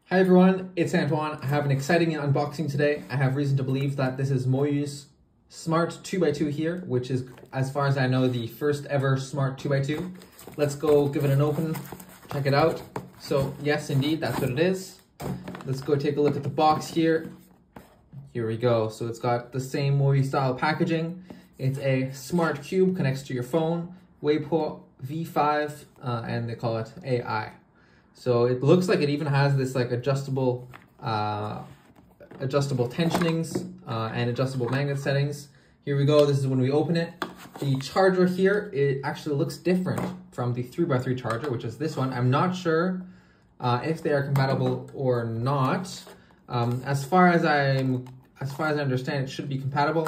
Hi everyone, it's Antoine. I have an exciting unboxing today. I have reason to believe that this is MoYu's Smart 2x2 here, which is, as far as I know, the first ever Smart 2x2. Let's go give it an open, check it out. So yes, indeed, that's what it is. Let's go take a look at the box here. Here we go. So it's got the same MoYu style packaging. It's a smart cube, connects to your phone, Weipo V5, and they call it AI. So it looks like it even has this like adjustable tensionings and adjustable magnet settings. Here we go. This is when we open it. The charger here, it actually looks different from the 3x3 charger, which is this one. I'm not sure if they are compatible or not. As far as I understand, it should be compatible.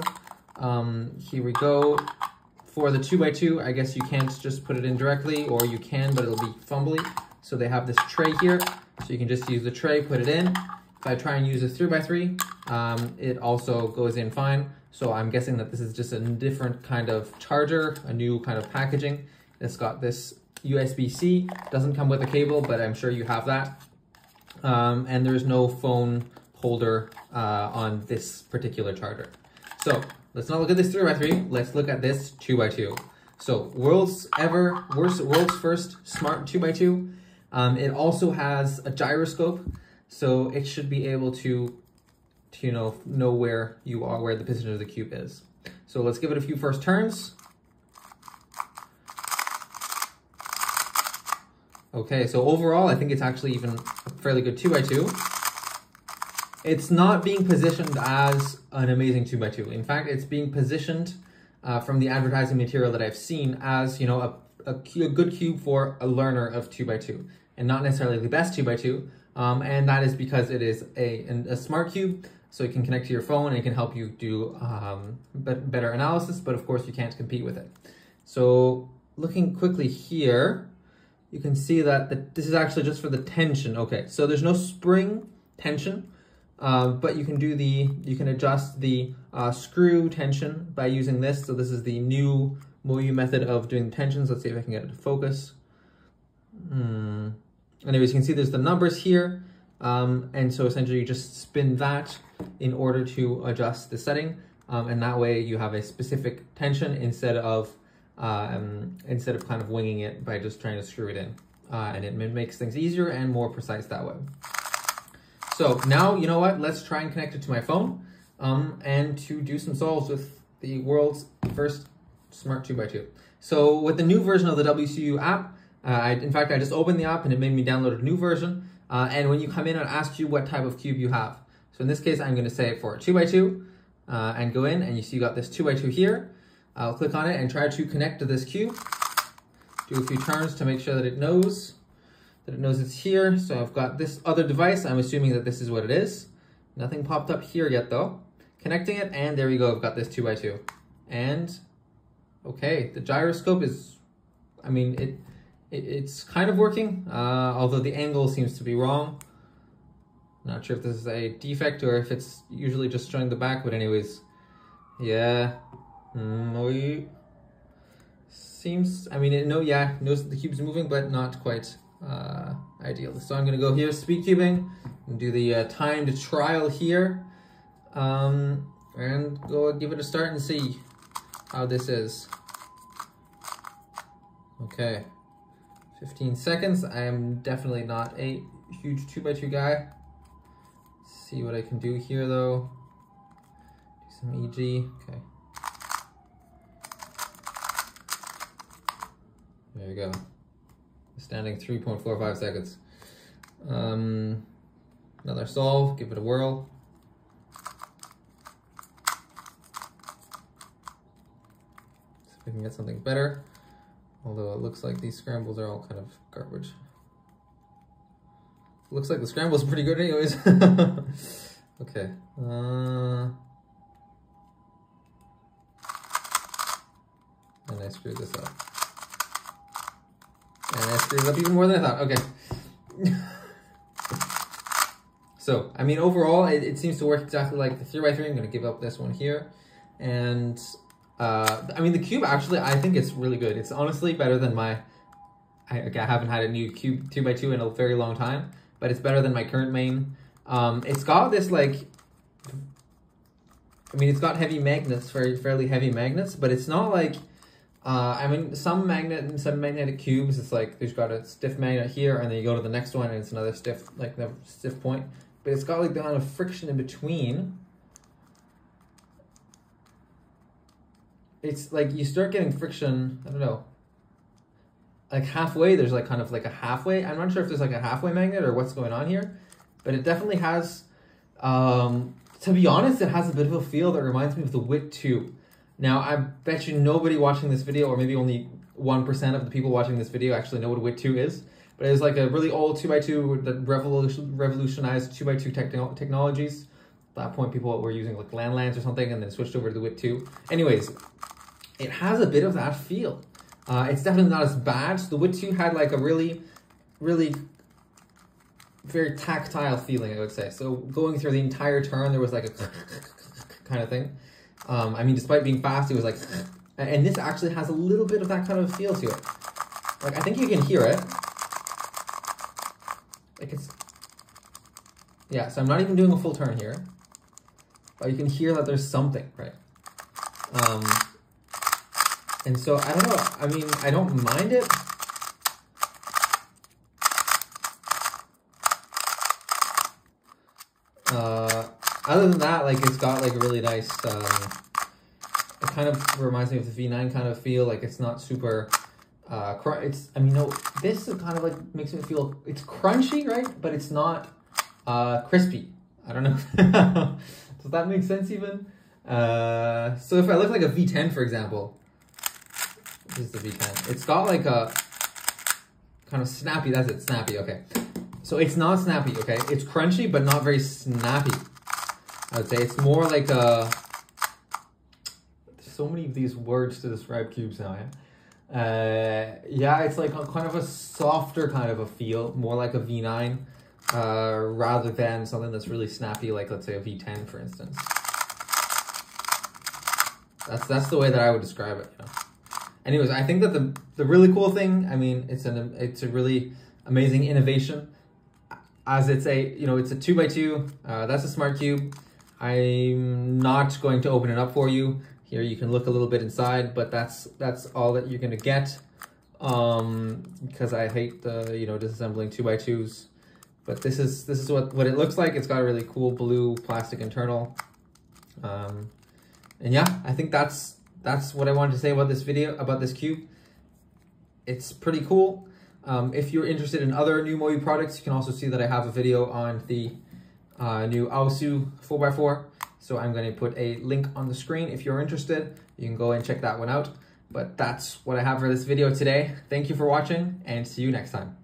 Here we go. For the 2x2, I guess you can't just put it in directly, or you can, but it'll be fumbly. So they have this tray here, so you can just use the tray, put it in. If I try and use a 3x3, it also goes in fine. So I'm guessing that this is just a different kind of charger, a new kind of packaging. It's got this USB-C, doesn't come with a cable, but I'm sure you have that. And there's no phone holder on this particular charger. So let's not look at this 3x3, let's look at this 2x2. So world's first smart 2x2. It also has a gyroscope, so it should be able to know where you are, where the position of the cube is. So let's give it a few first turns. Okay, so overall, I think it's actually even a fairly good 2x2. It's not being positioned as an amazing 2x2. In fact, it's being positioned from the advertising material that I've seen as, a good cube for a learner of 2x2, and not necessarily the best 2x2. And that is because it is a smart cube, so it can connect to your phone and it can help you do better analysis, but of course you can't compete with it. So looking quickly here, you can see that this is actually just for the tension. Okay, so there's no spring tension, but you can adjust the screw tension by using this. So this is the new MoYu method of doing tensions. Let's see if I can get it to focus. Anyways, you can see there's the numbers here. And so essentially you just spin that in order to adjust the setting. And that way you have a specific tension instead of kind of winging it by just trying to screw it in. And it makes things easier and more precise that way. So now, you know what? Let's try and connect it to my phone and to do some solves with the world's first Smart 2x2. So with the new version of the WCU app, in fact, I just opened the app and it made me download a new version. And when you come in, it asks you what type of cube you have. So in this case, I'm going to say for a 2x2 and go in, and you see you got this 2x2 here. I'll click on it and try to connect to this cube. Do a few turns to make sure that it knows it's here. So I've got this other device. I'm assuming that this is what it is. Nothing popped up here yet though. Connecting it, and there we go. I've got this 2x2. And okay, the gyroscope is, it's kind of working, although the angle seems to be wrong. Not sure if this is a defect or if it's usually just showing the back, but anyways, yeah. Seems, it knows that the cube's moving, but not quite ideal. So I'm gonna go here, speed cubing, and do the timed trial here, and go give it a start and see how this is. Okay, 15 seconds. I am definitely not a huge 2x2 guy. Let's see what I can do here though. Do some EG, okay. There you go. Standing 3.45 seconds. Another solve, give it a whirl. See if we can get something better. Although it looks like these scrambles are all kind of garbage. Looks like the scramble's pretty good anyways. Okay. And I screwed this up. And I screwed up even more than I thought. Okay. So, overall, it seems to work exactly like the 3x3. I'm going to give up this one here. And the cube, actually, I think it's really good. It's honestly better than I haven't had a new cube 2x2 in a very long time. but it's better than my current main. It's got this like, I mean, it's got heavy magnets, fairly heavy magnets, but it's not like, I mean, some magnetic cubes, it's like, there's got a stiff magnet here, and then you go to the next one, and it's another stiff, like the stiff point. But it's got like the kind of friction in between. It's like, you start getting friction, I don't know, like halfway, there's like kind of like a halfway. I'm not sure if there's like a halfway magnet or what's going on here, but it definitely has, to be honest, it has a bit of a feel that reminds me of the WIT 2. Now, I bet you nobody watching this video, or maybe only 1% of the people watching this video actually know what a WIT 2 is, but it was like a really old 2x2 that revolutionized 2x2 technologies. At that point, people were using like landlines or something, and then switched over to the WIT 2. Anyways, it has a bit of that feel. It's definitely not as bad. So the WIT 2 had like a really, really very tactile feeling, I would say. So going through the entire turn, there was like a kind of thing. I mean, despite being fast, it was like, and this actually has a little bit of that kind of feel to it. Like, I think you can hear it. Like it's, yeah, so I'm not even doing a full turn here, but you can hear that there's something, right? And so, I don't know, I mean, I don't mind it. Other than that, like, it's got like a really nice, it kind of reminds me of the V9 kind of feel. Like, it's not super, it's, I mean, no, this is kind of like, makes me feel, it's crunchy, right? But it's not crispy. I don't know. Does that make sense even? So if I look like a V10, for example, this is the V10. It's got like a kind of snappy, that's it, snappy, okay. So it's not snappy, okay? It's crunchy, but not very snappy. I would say it's more like a, there's so many of these words to describe cubes now, yeah? Yeah, it's like a kind of a softer kind of a feel, more like a V9, rather than something that's really snappy, like let's say a V10, for instance. That's the way that I would describe it, you know? Anyways, I think that the really cool thing, I mean, it's a really amazing innovation, as it's a, you know, it's a 2x2, that's a smart cube. I'm not going to open it up for you. Here you can look a little bit inside, but that's all that you're gonna get, because I hate the, you know, disassembling 2x2s. But this is what it looks like. It's got a really cool blue plastic internal, and yeah, I think that's what I wanted to say about this video, about this cube. It's pretty cool. If you're interested in other new MoYu products, you can also see that I have a video on the new Aosu 4x4. So I'm going to put a link on the screen. If you're interested, you can go and check that one out. But that's what I have for this video today. Thank you for watching, and see you next time.